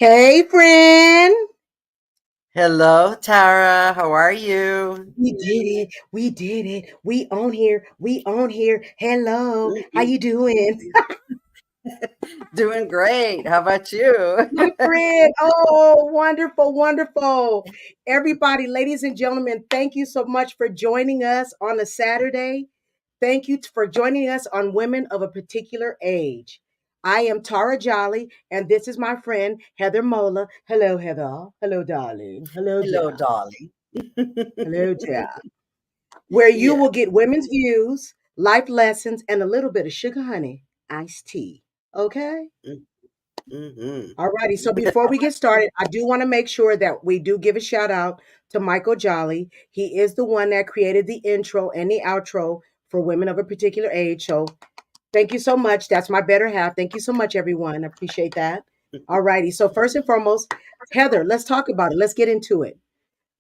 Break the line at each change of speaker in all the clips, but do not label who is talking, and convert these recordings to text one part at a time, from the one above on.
Hey, friend.
Hello, Tara. How are you?
We did it. We did it. We on here. We on here. Hello. How
Mm-mm.
you doing?
Doing great. How about you?
My friend. Oh, wonderful, wonderful. Everybody, ladies and gentlemen, thank you so much for joining us on a Saturday. Thank you for joining us on Women of a Particular Age. I am Tara Jolly, and this is my friend Heather Mola. Hello, Heather. Hello, darling. Hello,
Hello,
dear.
Dolly.
Hello, dear. Where you
Yeah.
will get women's views, life lessons, and a little bit of sugar honey iced tea. Okay?
Mm-hmm.
All righty. So before we get started, I do want to make sure that we do give a shout out to Michael Jolly. He is the one that created the intro and the outro for women of a particular age. So thank you so much. That's my better half. Thank you so much, everyone. I appreciate that. All righty. So first and foremost, Heather, let's talk about it. Let's get into it.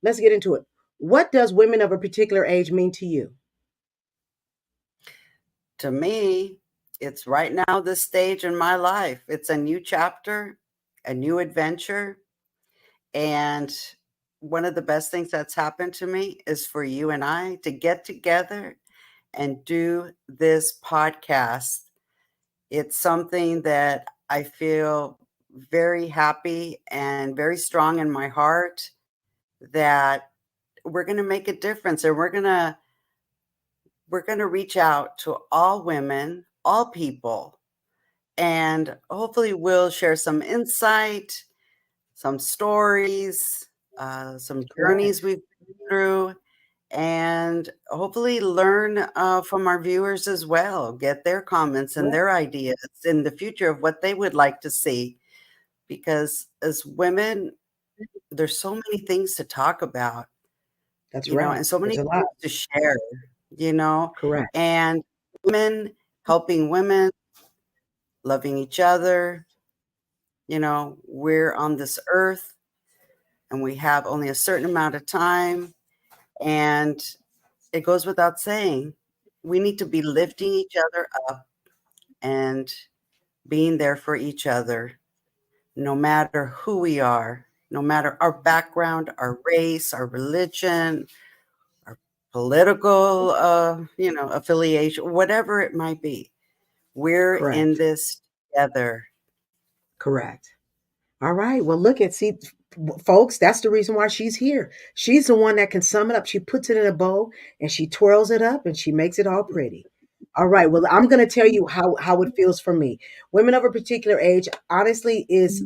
Let's get into it. What does women of a particular age mean to you?
To me, it's right now this stage in my life. It's a new chapter, a new adventure. And one of the best things that's happened to me is for you and I to get together and do this podcast. It's something that I feel very happy and very strong in my heart that we're going to make a difference, and we're going to reach out to all women, all people, and hopefully we'll share some insight, some stories, some
Correct.
journeys we've been through, and hopefully learn from our viewers as well, get their comments and
Correct.
their ideas in the future of what they would like to see. Because as women, there's so many things to talk about,
That's right.
and so
There's
many
a lot.
things to share, you know,
Correct.
and women helping women, loving each other. We're on this earth and we have only a certain amount of time. And it goes without saying, we need to be lifting each other up and being there for each other, no matter who we are, no matter our background, our race, our religion, our political, affiliation, whatever it might be. We're in
Correct.
this together.
Correct. All right. Well, look at see, folks. That's the reason why she's here. She's the one that can sum it up. She puts it in a bow and she twirls it up and she makes it all pretty. All right. Well, I'm going to tell you how it feels for me. Women of a particular age, honestly, is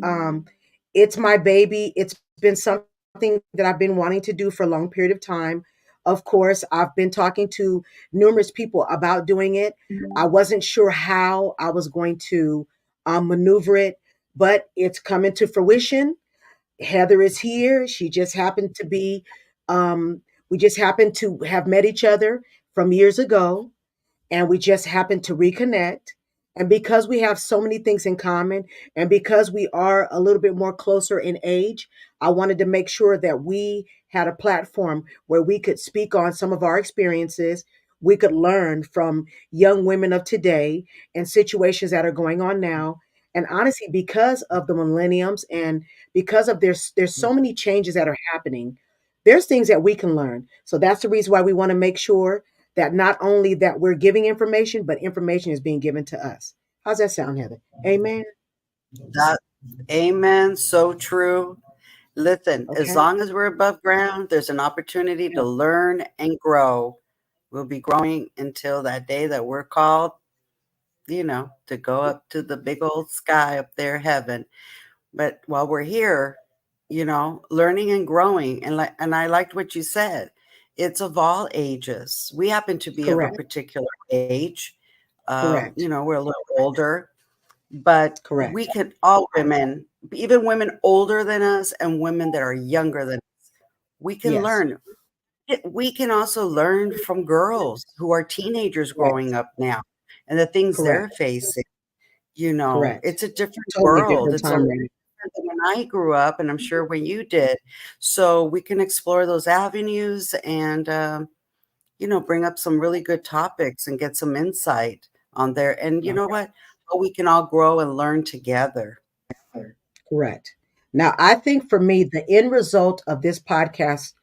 it's my baby. It's been something that I've been wanting to do for a long period of time. Of course, I've been talking to numerous people about doing it. I wasn't sure how I was going to maneuver it, but it's coming to fruition. Heather is here. She just happened to be, we just happened to have met each other from years ago, and we just happened to reconnect. And because we have so many things in common, and because we are a little bit more closer in age, I wanted to make sure that we had a platform where we could speak on some of our experiences. We could learn from young women of today and situations that are going on now. And honestly, because of the millenniums and because of there's so many changes that are happening, there's things that we can learn. So that's the reason why we want to make sure that not only that we're giving information, but information is being given to us. How's that sound, Heather? Amen.
That, amen. So true. Listen, as
Okay.
long as we're above ground, there's an opportunity to learn and grow. We'll be growing until that day that we're called, to go up to the big old sky up there, heaven. But while we're here, learning and growing, and I liked what you said. It's of all ages. We happen to be of a
Correct.
particular age.
Correct.
We're a little older, but
Correct.
we could all women, even women older than us and women that are younger than us, we can
Yes.
learn. We can also learn from girls who are teenagers growing
Correct.
up now and the things they're
Correct.
facing.
Correct.
It's a different
Totally
world.
different
It's a
time
lot
range.
different than when I grew up, and I'm sure when you did. So we can explore those avenues and, bring up some really good topics and get some insight on there. And you
All
know
right.
what? How we can all grow and learn together.
Correct. Now, I think for me, the end result of this podcast,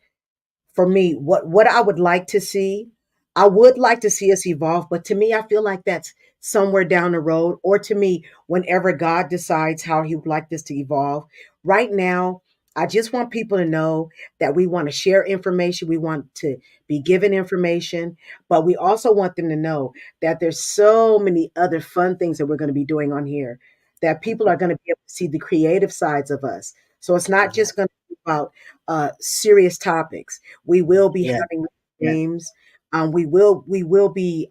for me, what I would like to see, I would like to see us evolve, but to me, I feel like that's somewhere down the road, or to me, whenever God decides how He would like this to evolve. Right now, I just want people to know that we want to share information, we want to be given information, but we also want them to know that there's so many other fun things that we're going to be doing on here, that people are going to be able to see the creative sides of us. So it's not
Yeah.
just going to be about serious topics. We will be
Yeah.
having games. We will be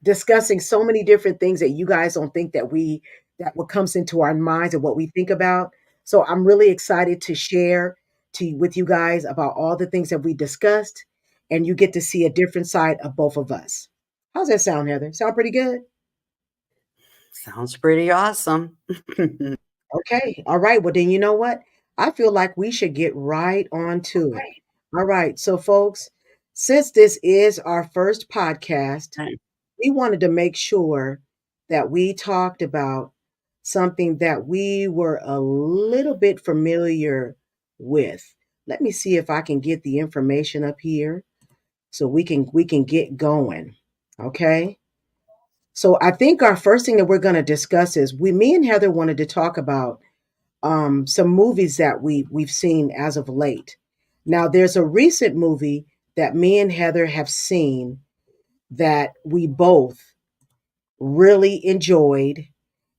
discussing so many different things that you guys don't think that what comes into our minds and what we think about. So I'm really excited to share with you guys about all the things that we discussed, and you get to see a different side of both of us. How's that sound, Heather? Sound pretty good?
Sounds pretty awesome.
Okay. All right. Well, then you know what? I feel like we should get right on to it. All right. So, folks, since this is our first podcast,
Right.
we wanted to make sure that we talked about something that we were a little bit familiar with. Let me see if I can get the information up here so we can get going. Okay? So I think our first thing that we're going to discuss is me and Heather wanted to talk about some movies that we've seen as of late. Now, there's a recent movie that me and Heather have seen that we both really enjoyed,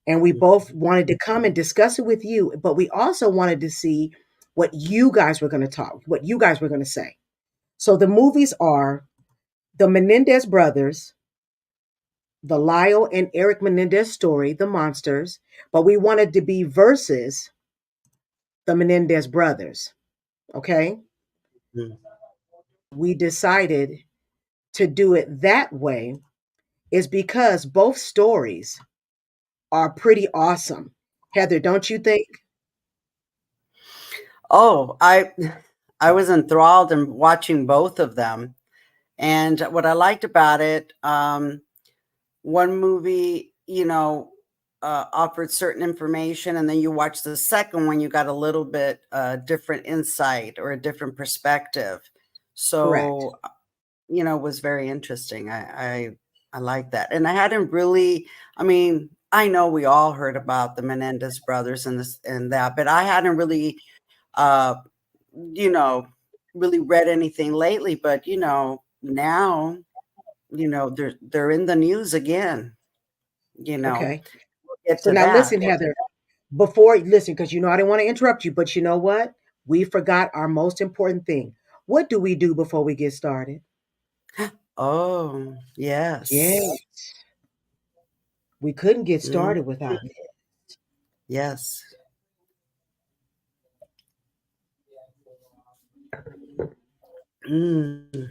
and we both wanted to come and discuss it with you. But we also wanted to see what you guys were going to say. So the movies are the Menendez brothers, the Lyle and Eric Menendez story, The Monsters, but we wanted to be versus the Menendez brothers. Okay.
Mhm.
We decided to do it that way is because both stories are pretty awesome. Heather, don't you think?
Oh, I was enthralled in watching both of them. And what I liked about it, one movie, offered certain information, and then you watch the second one, you got a little bit different insight or a different perspective.
Correct.
So, it was very interesting. I like that, and I hadn't really. I mean, I know we all heard about the Menendez brothers and this and that, but I hadn't really, uh, you know, really read anything lately. But now, they're in the news again. You know,
Okay.
we'll get
So
to
now
that.
listen, Heather, before listen, because I didn't want to interrupt you, but you know what? We forgot our most important thing. What do we do before we get started?
Oh,
Yeah,
yes.
we couldn't get
Mm,
started without it.
yes. Mm,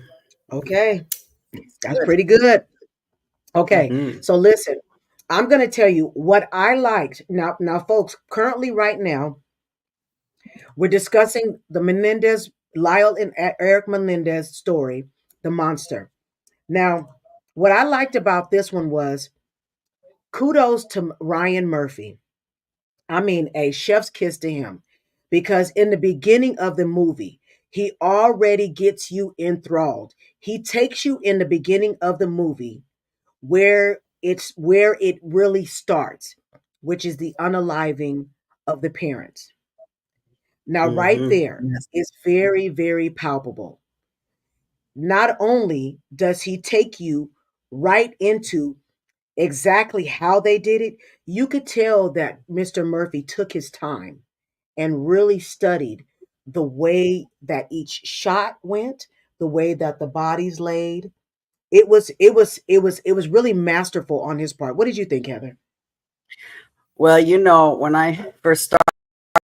Okay,
it's
that's
good.
pretty good. Okay,
Mhm.
so listen, I'm going to tell you what I liked. Now, folks, currently, right now, we're discussing the Menendez, Lyle and Eric Menendez story, The Monster. Now, what I liked about this one was kudos to Ryan Murphy. I mean, a chef's kiss to him because in the beginning of the movie, he already gets you enthralled. He takes you in the beginning of the movie where it really starts, which is the unaliving of the parents. Now, right
Mhm.
there
Yes.
is very, very palpable. Not only does he take you right into exactly how they did it, you could tell that Mr. Murphy took his time and really studied the way that each shot went, the way that the bodies laid. It was really masterful on his part. What did you think, Heather?
Well, when I first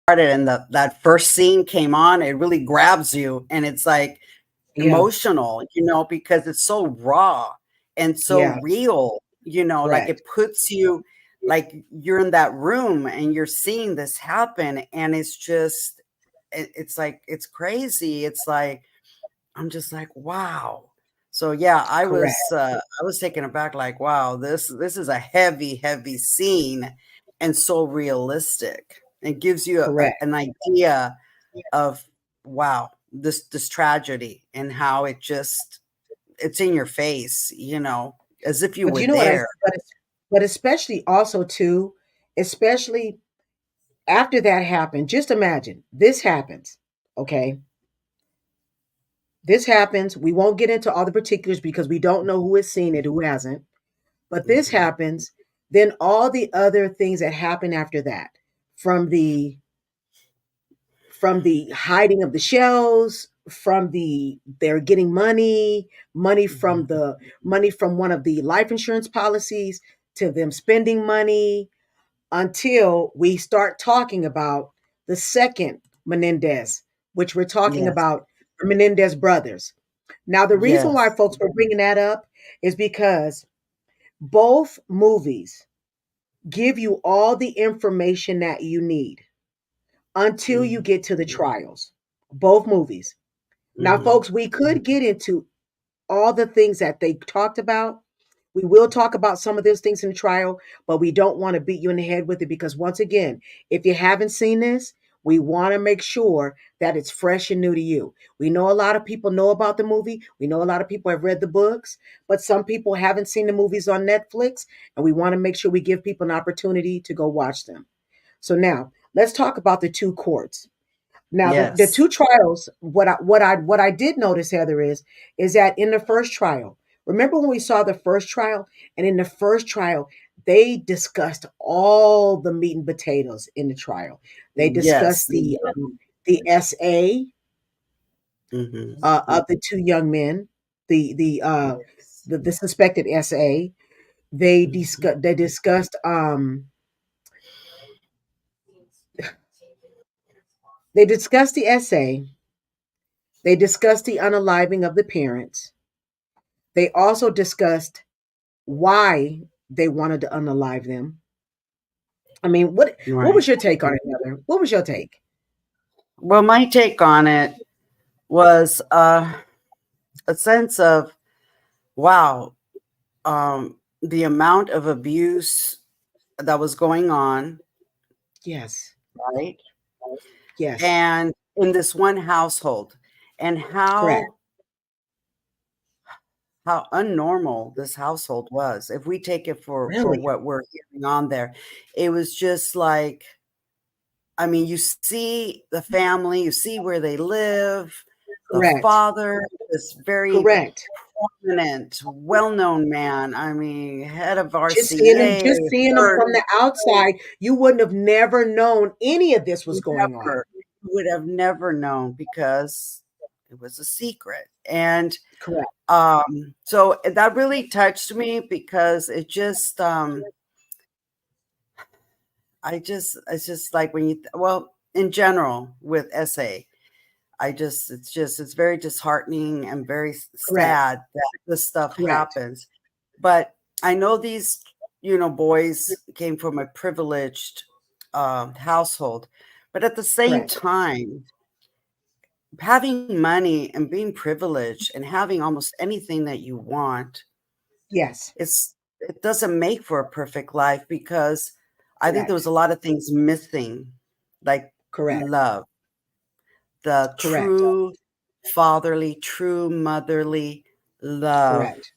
started and that first scene came on, it really grabs you, and it's like
Yeah,
emotional, because it's so raw and so
yeah,
real, like
correct,
it puts you like you're in that room and you're seeing this happen, and it's just it's like it's crazy. It's like I'm just like, wow. So yeah,
correct.
I was taken aback, like, wow, this is a heavy, heavy scene and so realistic. It gives you
Correct.
an idea of, wow, this tragedy and how it's in your face, as if you
But
were
you know what I
there.
but especially also too, especially after that happened, just imagine this happens. Okay. This happens. We won't get into all the particulars because we don't know who has seen it, who hasn't. But this
Mhm.
happens. Then all the other things that happen after that, from the from the hiding of the shells, from they're getting
Mhm.
money from one of the life insurance policies, to them spending money, until we start talking about the second Menendez, which we're talking
Yes.
about the Menendez brothers. Now, the reason why
Yes.
folks were bringing that up is because both movies give you all the information that you need until you
Mhm.
get to the trials. Both movies. Now,
Mhm.
folks, we could get into all the things that they talked about. We will talk about some of those things in the trial, but we don't want to beat you in the head with it because, once again, if you haven't seen this, we want to make sure that it's fresh and new to you. We know a lot of people know about the movie. We know a lot of people have read the books, but some people haven't seen the movies on Netflix, and we want to make sure we give people an opportunity to go watch them. So now let's talk about the two courts. Now, the
Yes.
two trials, what I did notice, Heather, is that in the first trial, remember when we saw the first trial, and in the first trial, they discussed all the meat and potatoes in the trial. They
Yes,
discussed
they did.
the SA
Mhm.
of the two young men, the the uh,
Yes.
the suspected SA.
Mhm.
They discussed the SA. They discussed the unaliving of the parents. They also discussed why they wanted to unalive them. I mean, what
Right.
was your take on it, Heather? What was your take?
Well, my take on it was a sense of, wow, the amount of abuse that was going on,
Yes,
right?
yes,
And in this one household, and
correct.
how unnormal this household was. If we take it for
Really,
what we're hearing on there, it was just like, I mean, you see the family, you see where they live. The
correct,
father, this very
correct.
prominent, well-known man. I mean, head of RCA,
Just seeing them
heard
from the outside, you wouldn't have never known any of this was going on.
never, would have never known because it was a secret. And
Correct,
so that really touched me because it just it's just like when well, in general with SA, it's very disheartening and very
correct,
sad that this stuff
correct,
happens. But I know these, boys came from a privileged household, but at the same
correct.
time, having money and being privileged and having almost anything that you want,
Yes,
it doesn't make for a perfect life because I think there was
correct,
a lot of things missing, like
correct,
love, the
correct,
true fatherly, true motherly love,
correct.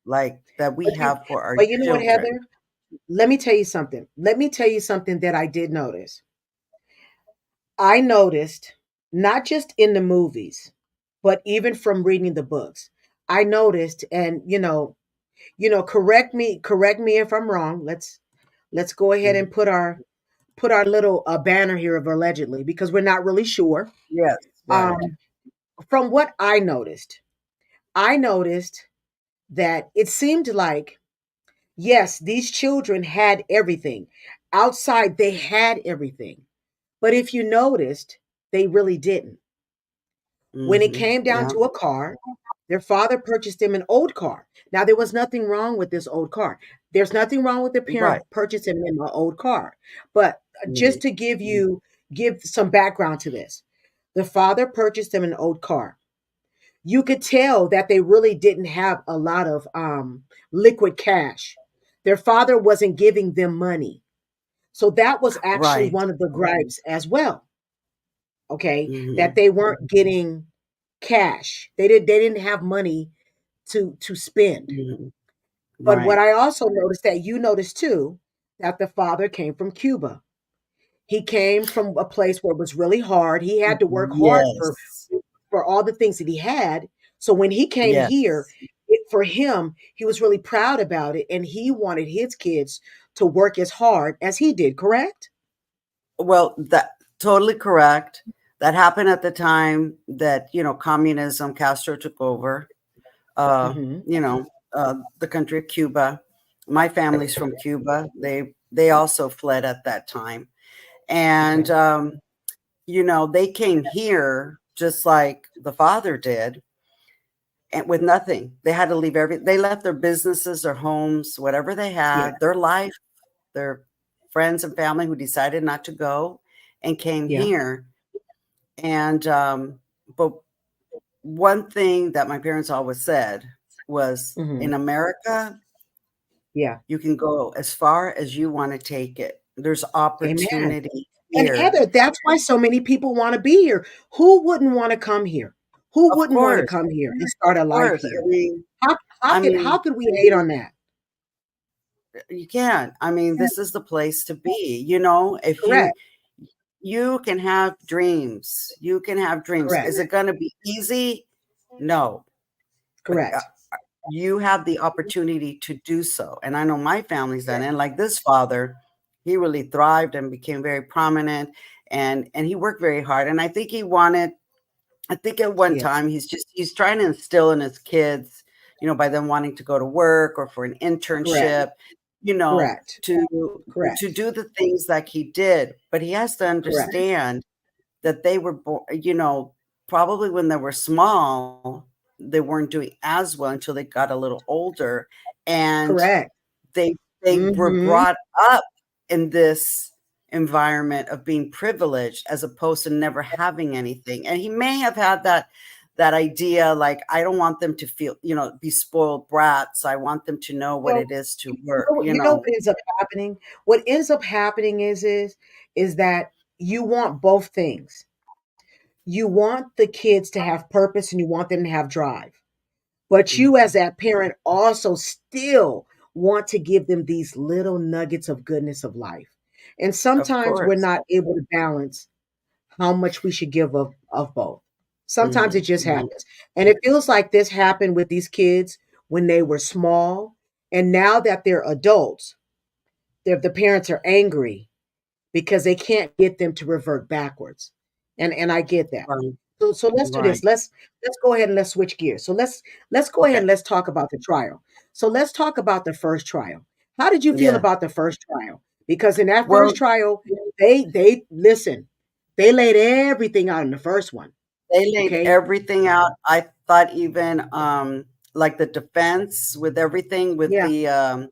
like that we have for our
But you know what,
children.
Heather? Let me tell you something. Let me tell you something that I did notice. I noticed, not just in the movies, but even from reading the books. I noticed, and correct me if I'm wrong. Let's go ahead
Mhm.
and put our little banner here of allegedly because we're not really sure.
Yes,
Um,
right.
from what I noticed that it seemed like, yes, these children had everything. Outside, they had everything. But if you noticed, they really didn't. When it came down
Yeah,
to a car, their father purchased them an old car. Now, there was nothing wrong with this old car. There's nothing wrong with the
right.
parent purchasing them an old car. But just
Mhm.
to give some background to this, the father purchased them an old car. You could tell that they really didn't have a lot of liquid cash. Their father wasn't giving them money. So that was actually
Right.
one of the gripes as well. Okay, that
Mhm.
they weren't getting cash. They didn't have money to spend.
Mhm.
But what
Right.
I also noticed that you noticed too, that the father came from Cuba. He came from a place where it was really hard. He had to work hard
Yes.
for all the things that he had. So when he came here,
Yes.
for him, he was really proud about it, and he wanted his kids to work as hard as he did. Correct?
Well, that totally correct. That happened at the time that, communism, Castro took over,
Hmm.
the country of Cuba. My family's from Cuba. They also fled at that time. And
Okay.
they came here just like the father did, and with nothing. They had to leave they left their businesses, their homes, whatever they
Yeah.
had, their life, their friends and family who decided not to go and came
Yeah.
here. And but one thing that my parents always said was,
Hmm.
in America,
Yeah.
you can go as far as you want to take it. There's
Amen.
opportunity
And
here.
Heather, that's why so many people want to be here. Who wouldn't want to come here? Who
Of
wouldn't want to
course,
come here and
of
start a life
course.
here?
I mean,
How
I
how
mean,
could we hate on that?
you can't. I mean, this is the place to be. If
Correct.
you can have dreams, you can have dreams.
Correct.
Is it going to be easy? No, but
Correct.
you have the opportunity to do so. And I know my family's done it. And like this father, he really thrived and became very prominent, and he worked very hard. And I think at one
Yes.
time he's trying to instill in his kids, by them wanting to go to work or for an
Correct.
internship,
Correct.
to
Correct.
do the things like he did. But he has to
Correct.
understand that they were born, probably when they were small, they weren't doing as well until they got a little older, and
Correct.
they were
Hmm.
brought up in this environment of being privileged as opposed to never having anything. And he may have had that idea, like, I don't want them to feel, be spoiled brats. I want them to know what
Well,
it is to
you
work,
you know what ends up happening? What ends up happening is that you want both things. You want the kids to have purpose and you want them to have drive. But you, as
Mhm.
that parent, also still want to give them these little nuggets of goodness of life. And
Of
sometimes we're
course.
not able to balance how much we should give of both. Sometimes it
Mhm,
just
mhm.
happens. And it feels like this happened with these kids when they were small. And now that they're adults, the parents are angry because they can't get them to revert backwards. And I get that.
Right,
So let's do
right.
this. Let's go ahead and let's switch gears. So let's go ahead
Okay.
and let's talk about the trial. So let's talk about the first trial. How did you feel
Yeah.
about the first trial? Because in that
Well,
first trial, they listen, they laid everything out in the first one.
they laid
Okay.
everything out. I thought even, like the defense with everything with
Yeah.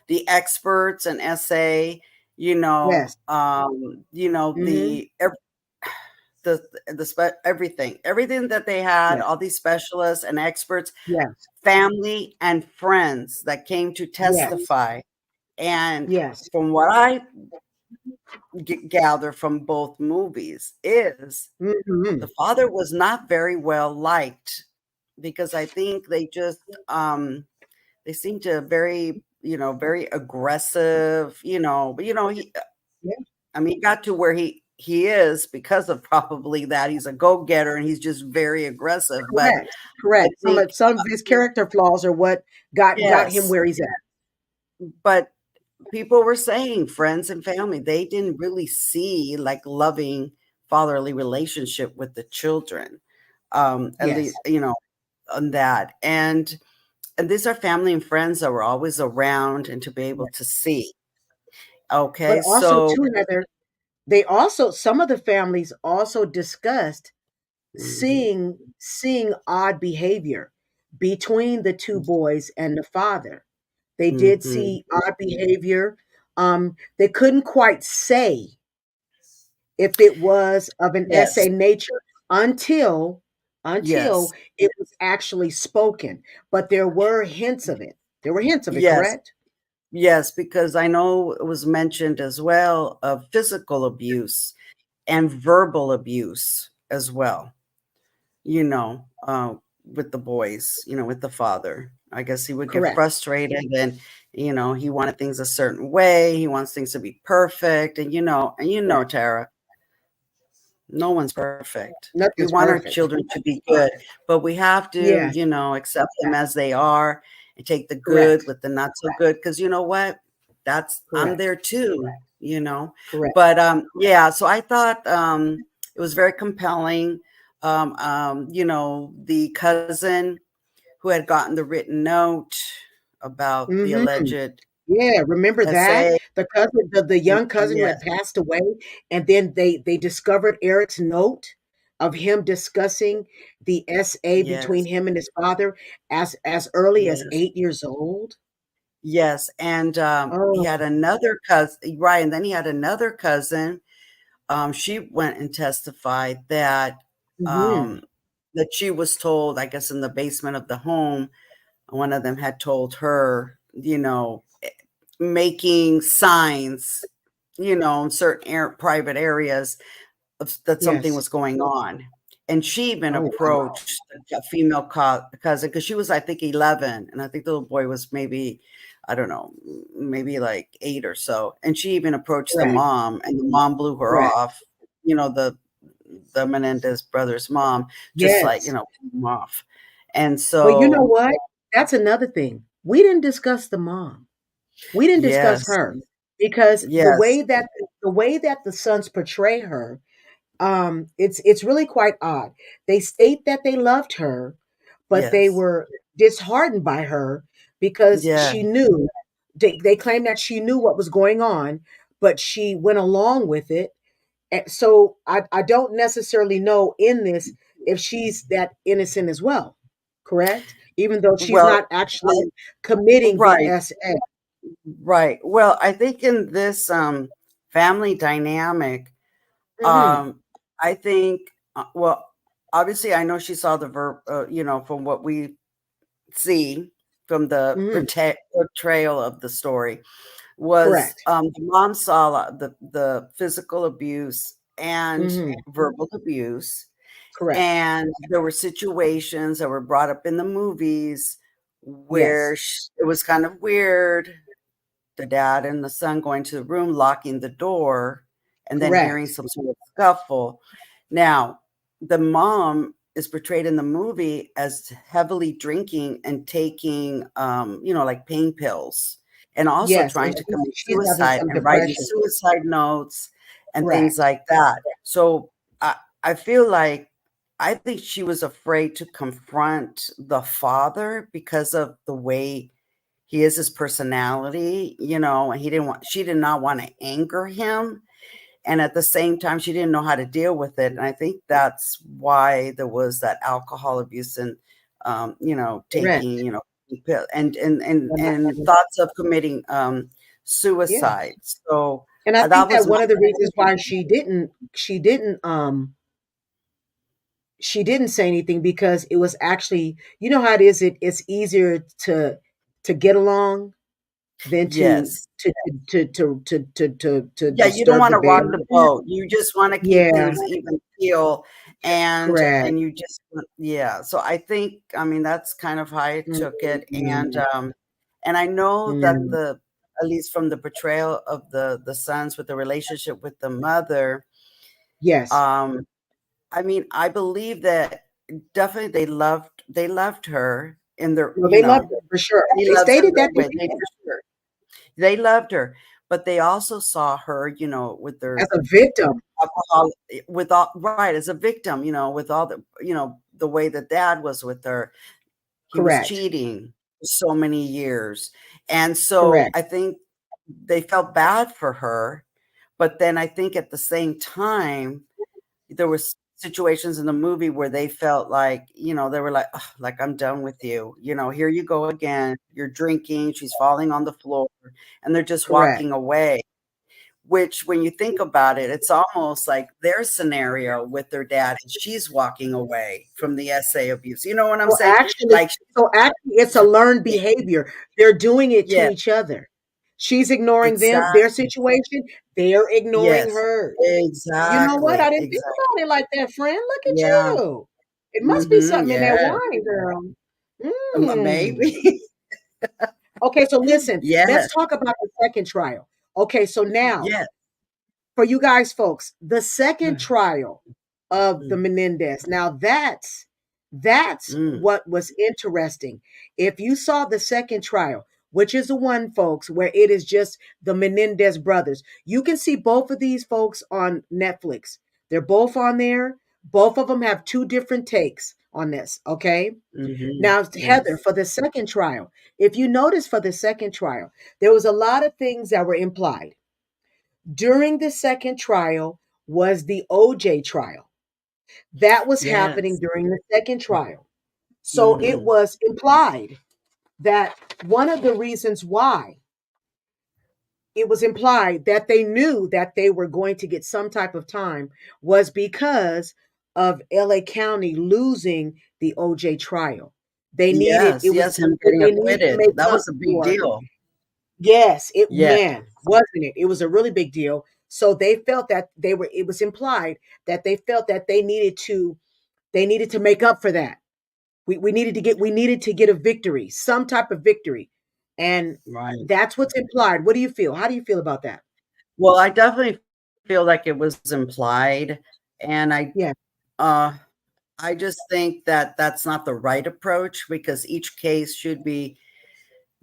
the experts and essay,
Yes. Hmm.
everything that they had,
Yes.
all these specialists and experts,
Yes.
family and friends that came to
Yes.
testify. And
Yes.
from what I gather from both movies is
Hmm.
the father was not very well liked, because I think they seem to very, very aggressive, but he,
Yeah.
I mean, he got to where he is because of probably that. He's a go-getter and he's just very aggressive. But
Correct.
I
Correct.
think,
Some of his character flaws are what got him
yes,
where he's at.
but people were saying friends and family, they didn't really see like loving fatherly relationship with the children. At least,
Yes.
on that. And these are family and friends that were always around and to be able to see.
But
Okay,
also
so
too, Heather, they also some of the families also discussed
mhm,
seeing odd behavior between the two boys and the father. They did
mhm.
see odd behavior. They couldn't quite say if it was of an
Yes,
essay nature until
yes,
it was actually spoken. But there were hints of it. There were hints of it,
yes.
correct?
Yes, because I know it was mentioned as well of physical abuse and verbal abuse as well, you know, with the boys, with the father. I guess he would get
Correct.
frustrated and, he wanted things a certain way. He wants things to be perfect. And
Correct.
Tara, no one's perfect. We
Nothing's
want our
perfect.
children to be good, but we have to,
Yes.
accept them as they are and take the good
Correct.
with the not so good. Because you know what? I'm
Correct.
there too.
Correct.
But yeah, so I thought it was very compelling. The cousin who had gotten the written note about the
Mm-hmm.
alleged
Yeah, remember that?
essay.
The cousin, the young cousin who had
Yes,
passed away, and then they discovered Eric's note of him discussing the SA between
yes,
him and his father as early as
yes.
8 years old.
Yes, and, he
Oh,
had another cousin, right, and then he had another cousin, she went and testified
mhm.
um, that she was told, I guess, in the basement of the home, one of them had told her, making signs, in certain private areas that something
Yes.
was going on. And she even
Oh, wow.
approached a female cousin because she was, I think, 11, and I think the little boy was maybe, I don't know, maybe like 8 or so. And she even approached the
Correct.
mom, and the mom blew her
Correct.
off. The Menendez brothers' mom, just like
Yes.
blew them off. And
But you know
so,
what? That's another thing. We didn't discuss the mom. We didn't discuss
yes,
her because
yes,
the way that the sons portray her, it's really quite odd. They state that they loved her, but they
yes,
were disheartened by her because
yeah,
she knew they claim that she knew what was going on, but she went along with it. And so I don't necessarily know in this if she's that innocent as well, correct? Even though she's
well,
not actually committing the
right.
SA.
Right. Well, I think in this family dynamic,
Hmm.
um, I think, well, obviously, I know she saw the from what we see from the
Hmm.
portrayal of the story, was
Correct.
the mom saw the physical abuse and
Hmm.
verbal abuse.
Correct.
And there were situations that were brought up in the movies where
Yes.
it was kind of weird, the dad and the son going to the room, locking the door, and then hearing
Correct.
some sort of scuffle. Now, the mom is portrayed in the movie as heavily drinking and taking, like pain pills, and also
Yes. And
trying to commit
she's having
suicide
some
and writing
depression.
suicide notes and things
Correct.
like that. So I feel like I think she was afraid to confront the father because of the way he is, his personality, and she did not want to anger him. And at the same time, she didn't know how to deal with it. And I think that's why there was that alcohol abuse and, taking,
Correct.
and thoughts of committing
Yeah.
suicide. So
And I
that
think
was
that
my,
one of the reasons why she didn't say anything because it was actually, you know how it is, it's easier to get along than
yes.
to
Yeah, you don't
disturb the
wanna rock
bear.
the boat. You just wanna keep
Yeah,
things even keel, and
correct.
you just yeah, so I think, I mean, that's kind of how I took it,
Mhm.
and I know that
Mm.
at least from the portrayal of the sons with the relationship with the mother,
Yes.
um, I mean, I believe that definitely they loved her in their,
No, they loved her for sure.
he
They
loves her in
stated
their
that they
way, they
did
for sure. They loved her, but they also saw her, with
as
their
a victim.
alcohol, with all right, as a victim, with all the way that dad was with her. He was
Correct.
cheating for so many years. And so
Correct.
I think they felt bad for her, but then I think at the same time, there was situations in the movie where they felt like, they were like, "Ugh, like, I'm done with you. Here you go again. You're drinking." She's falling on the floor, and they're just
Correct.
walking away. Which, when you think about it, it's almost like their scenario with their dad, and she's walking away from the SA abuse. You know what I'm
So
saying?
actually
Like,
so actually it's a learned behavior. They're doing it to
yeah,
each other. She's ignoring them, their
Exactly.
situation. They're ignoring
Yes.
hers. You know what? I
Exactly.
didn't think
Exactly.
about it like that, friend. Look at
Yeah.
you. It must be
Mhm.
something in that
Yes.
wine, girl. Mm.
Maybe.
Okay, so listen, let's
Yes.
talk about the second trial. Okay, so now
Yes.
for you guys folks, the second
Mm,
trial of the
mm,
Menendez. Now that's
mm.
what was interesting. If you saw the second trial, which is the one folks where it is just the Menendez brothers. You can see both of these folks on Netflix. They're both on there. Both of them have two different takes on this, okay?
Mhm.
Now, Heather,
Yes.
for the second trial, if you notice for the second trial, there was a lot of things that were implied during the second trial was the OJ trial. That was happening
Yes.
during the second trial. So it
Mhm.
was implied that one of the reasons why it was implied that they knew that they were going to get some type of time was because of LA County losing the OJ trial. They needed
Yes. Yes. Him getting
they needed to
acquitted.
make
That
up
was a big
for.
deal.
Yes, it
Yes.
man, wasn't it? It was a really big deal. So they felt that it was implied that they felt that they needed to make up for that. We needed to get a victory, some type of victory. And
Right.
that's what's implied. What do you feel? How do you feel about that?
Well, I definitely feel like it was implied, and
Yeah,
uh, I just think that that's not the right approach because each case should be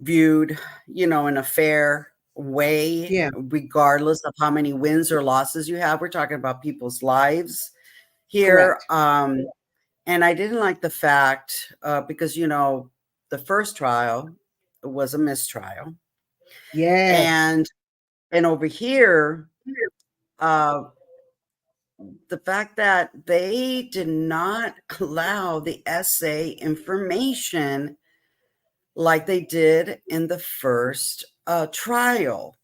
viewed, in a fair way,
yeah,
regardless of how many wins or losses you have. We're talking about people's lives here.
correct.
And I didn't like the fact because, the first trial was a mistrial.
Yes.
And over here, uh, the fact that they did not allow the essay information like they did in the first trial.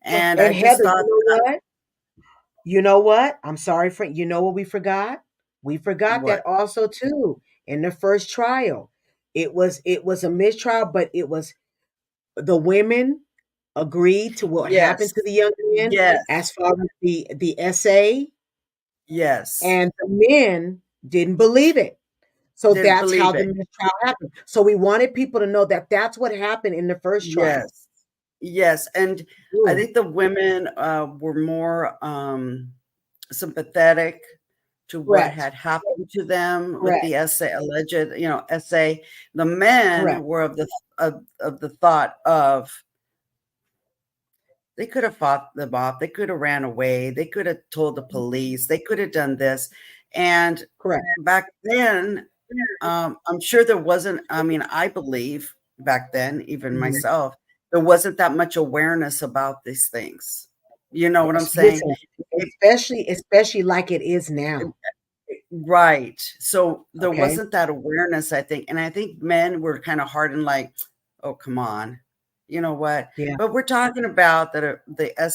And
And
I just
Heather,
thought,
you know what? You know what? I'm sorry for you know what we forgot? We forgot that
what?
also too in the first trial. It was a mistrial, but it was the women agreed to what happened
Yes,
to the young men
yes,
as far as the essay,
yes.
and the men didn't believe it. So
Didn't
that's how
believe
the
it.
mistrial happened. So we wanted people to know that that's what happened in the first trial.
Yes, yes. And I
Mm,
think the women were more sympathetic to what
correct.
had happened to them with
Correct.
the essay, alleged, essay. The men
Correct.
were of the thought of they could have fought them off. They could have ran away. They could have told the police. They could have done this. And
Correct.
back then, I'm sure there wasn't, I mean, I believe back then, even
Mhm.
myself, there wasn't that much awareness about these things. You know what I'm saying?
Listen,
It,
especially like it is now.
right. So there
Okay.
wasn't that awareness, I think. And I think men were kind of hardened, like, oh, come on. You know what?
Yeah.
But we're talking about that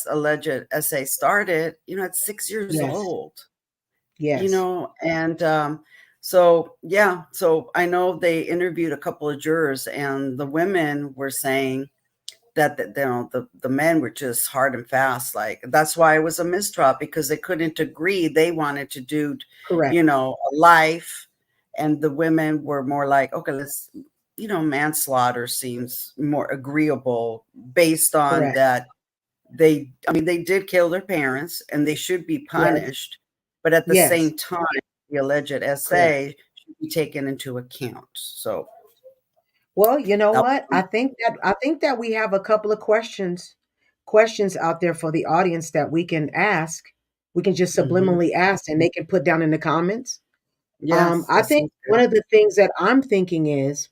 alleged essay started, at 6 years
Yes.
old.
Yes.
And so yeah, so I know they interviewed a couple of jurors, and the women were saying that the men were just hard and fast, like that's why it was a mistrial, because they couldn't agree. They wanted to do
Correct.
a life, and the women were more like, okay, let's, manslaughter seems more agreeable based on
Correct.
that. I mean, they did kill their parents and they should be
Yes.
punished, but at the
Yes.
same time, the alleged
Correct.
essay should be taken into account. So
Well, you know
that
what? I think that we have a couple of questions out there for the audience that we can ask. We can just
mhm.
subliminally ask and they can put down in the comments.
Yes,
I
that
think
sounds
one
good.
of the things that I'm thinking is,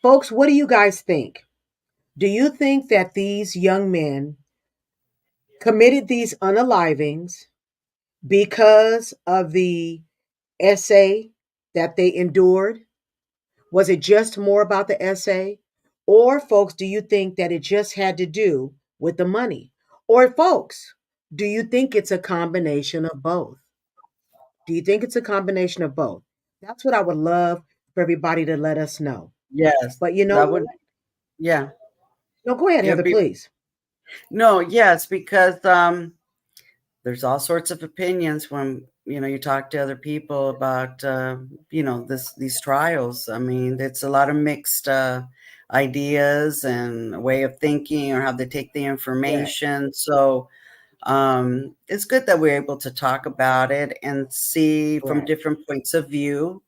folks, what do you guys think? Do you think that these young men committed these unalivings because of the essay that they endured? Was it just more about the essay? Or, folks, do you think that it just had to do with the money? Or, folks, do you think it's a combination of both? Do you think it's a combination of both? That's what I would love for everybody to let us know.
Yes,
But you know
that would,
what?
yeah,
No, go ahead,
it would
Heather,
be,
please.
No, yes, because there's all sorts of opinions when you talk to other people about these trials. I mean, it's a lot of mixed ideas and way of thinking or how they take the
Correct.
information. So it's good that we're able to talk about it and see from
Correct.
different points of view.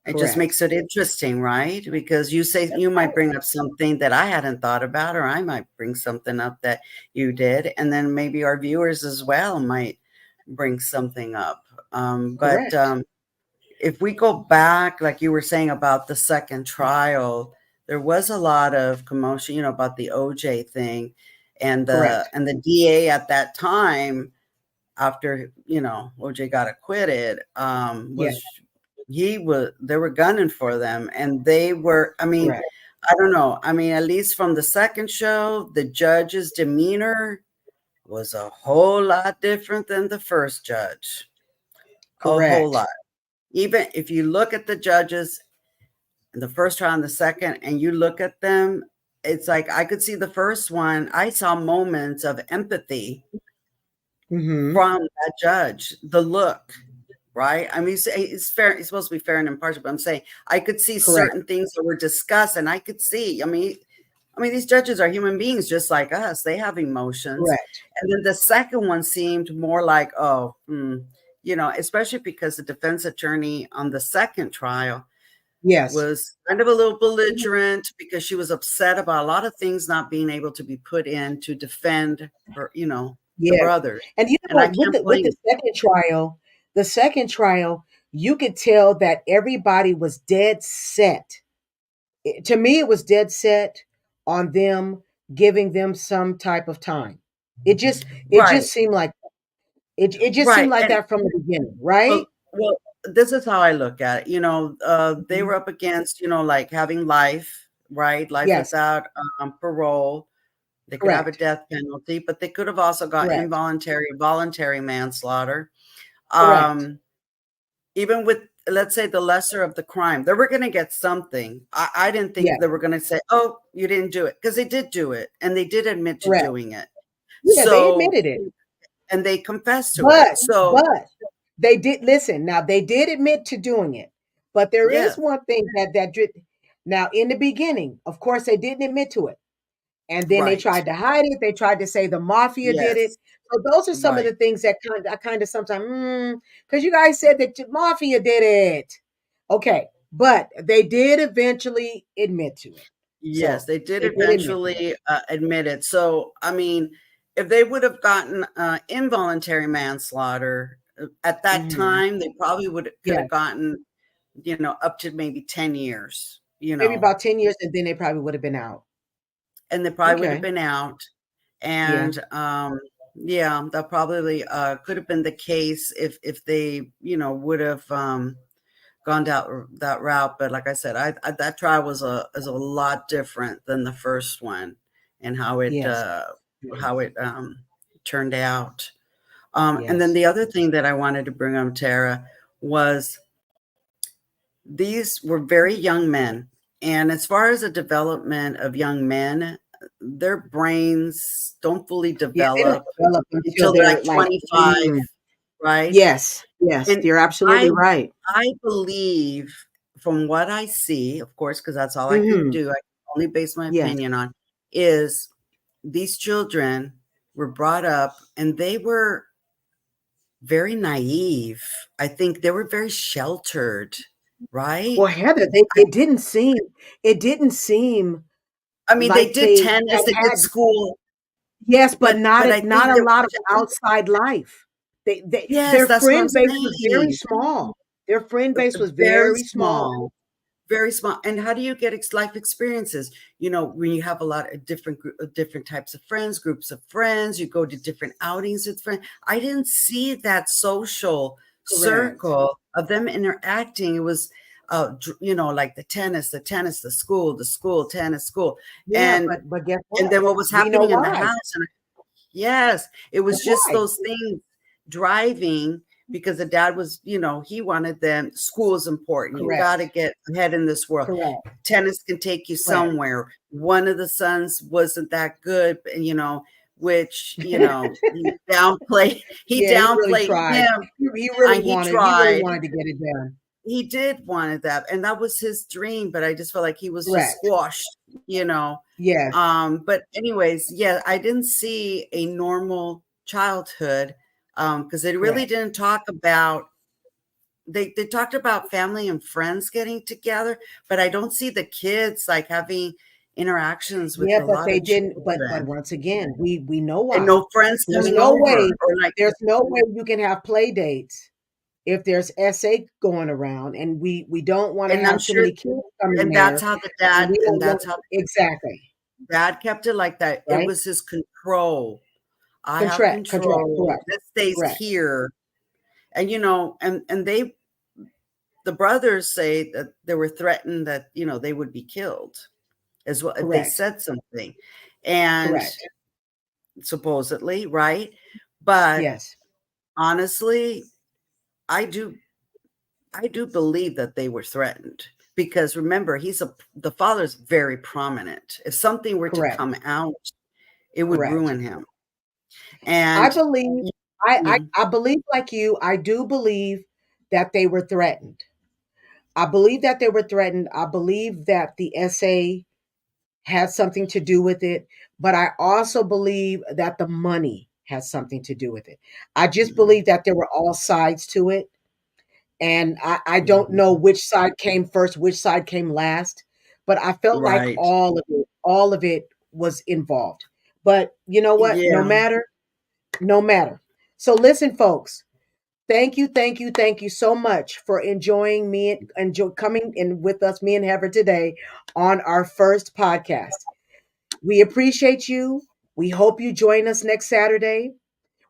It just
Correct.
makes it interesting, right? Because
That's
you might
right.
bring up something that I hadn't thought about, or I might bring something up that you did, and then maybe our viewers as well might bring something up. But
Correct.
if we go back, like you were saying about the second trial, there was a lot of commotion, about the OJ thing, and
Correct.
the DA at that time, after OJ got acquitted,
Yeah.
was he was they were gunning for them, and they were, I mean,
Correct.
I don't know, I mean, at least from the second show, the judge's demeanor was a whole lot different than the first judge. A whole
Correct.
lot. Even if you look at the judges in the first trial and the second, and you look at them, it's like I could see the first one, I saw moments of empathy
Mm-hmm.
from that judge, the look, right? I mean, it's fair. It's supposed to be fair and impartial, but I'm saying I could see
Correct.
certain things that were discussed, and I could see. I mean, these judges are human beings just like us. They have emotions,
Correct.
and then the second one seemed more like, oh, especially because the defense attorney on the second trial
Yes.
was kind of a little belligerent because she was upset about a lot of things not being able to be put in to defend her, the
Yes.
brothers,
And you know
and I
what? With
can't
the
blame.
the second trial, you could tell that everybody was dead set. To me, it was dead set on them giving them some type of time. It just it
Right,
just seemed like it just seemed
right,
like
and
that from the beginning, right?
well, this is how I look at it. They
Mhm.
were up against, like having life, right? Life
Yes.
without parole. They could have a
Correct.
death penalty, but they could have also got
Correct.
voluntary manslaughter.
Correct.
Um, Even with, let's say, the lesser of the crime, they were going to get something. I didn't think
Yeah.
they were going to say, "Oh, you didn't do it," because they did do it, and they did admit to
Correct.
doing it.
Yeah, they
So,
admitted it.
and they confessed to it. So,
But they did listen. Now they did admit to doing it, but there is
yes,
one thing now in the beginning, of course, they didn't admit to it, and then they
right,
tried to hide it. They tried to say the mafia did it.
yes,
So those are some of
right.
the things that I kind of sometimes because you guys said that the mafia did it. Okay, but they did eventually admit to it.
Yes,
So
they did
they did admit to it.
eventually, admit it. So, I mean, if they would have gotten, involuntary manslaughter, at that
Hmm.
time, they probably could
Yeah,
have gotten, up to maybe 10 years,
maybe about 10 years, and then they probably would have been out.
and they probably would have
Okay.
been out.
Yeah.
And, yeah, that probably, could have been the case if they, would have, gone that route. But like I said, that trial was a lot different than the first one, and
Yes. Yes.
how it turned out. And then
Yes.
the other thing that I wanted to bring up, Tara, was these were very young men, and as far as the development of young men, their brains don't fully
Yeah, they don't
develop
develop until
until they're
they're
like
like,
25, right?
yes, yes,
And
you're absolutely
I
right.
I believe from what I see, of course, because that's all I can
Mhm.
do, I can only base my
Yes.
opinion on, is these children were brought up and they were very naive. I think they were very sheltered, right?
Well, Heather,
I
it didn't seem
I mean, they
like
did
they
tennis, they did
had
school,
yes, but
but I
not
think
a
they were
lot of
sheltered.
outside life.
Yes,
Their
that's what I'm
friend base was very
saying.
small. Their friend base was
Very
very small.
small. Very small. And how do you get life experiences? When you have a lot of different types of friends, groups of friends, you go to different outings with friends. I didn't see that social
Correct.
circle of them interacting. It was, like the school, tennis, school,
Yeah,
and
but guess
and
what?
then what was
We know
happening in the
why.
house. Yes, it was
That's
just
why.
those things driving because the dad was, he wanted them. School is important. You got to
Correct.
get ahead in this world.
Correct.
Tennis can take you
Correct.
somewhere. One of the sons wasn't that good, and which, he downplayed he
Yeah, he really
downplayed
tried.
him.
He really
He
wanted
tried.
to get it done.
He did wanted that, and that was his dream, but I just felt like he was just
Correct.
squashed.
Yes.
But anyways, yeah, I didn't see a normal childhood, because they really
Correct.
didn't talk about they talked about family and friends getting together, but I don't see the kids like having interactions with
Yeah,
a
but
lot
they
of
didn't. But
children
once again, we know
and
why.
no friends
There's
coming
no
over
way.
or like
There's no way you can have play dates if there's SA going around, and we don't want to
and I'm
have too
sure
many kids coming
and that's
there,
how the
and
dad
we
and
don't want
that's how
exactly
dad kept it like that. It
right.
was his control. I have
Contract.
control.
Correct.
This stays
Correct.
here. And and the brothers say that they were threatened that, they would be killed as well if they
Correct.
said something. And
Correct.
supposedly, right? But
Yes.
honestly, I do I do believe that they were threatened because remember, the father's very prominent. If something were to
Correct.
come out, it would
Correct.
ruin him.
I
And
believe.
mhm,
I believe like you. I do believe that they were threatened. I believe that they were threatened. I believe that the SA had something to do with it, but I also believe that the money has something to do with it. I just
mhm,
believe that there were all sides to it. And I don't know
mhm.
which side came first, which side came last, but I felt like
Right.
all of it was involved. But you know what?
Yeah.
No matter. So listen, folks, thank you so much for enjoying me enjoy coming in with us, me and Heather today on our first podcast. We appreciate you. We hope you join us next Saturday.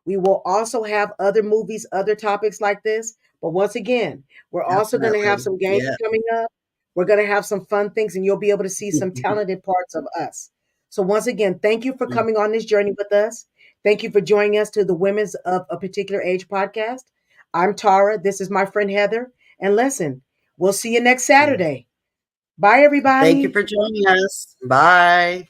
We will also have other movies, other topics like this. But once again, we're also going to have
Definitely.
some games
Yeah.
coming up. We're going to have some fun things, and you'll be able to see some talented parts of us. So, once again, thank you for coming on this journey with us. Thank you for joining us to the Women's of a Particular Age podcast. I'm Tara. This is my friend Heather. And listen, we'll see you next
Yeah.
Saturday. Bye,
Thank you
everybody.
for joining us. Bye.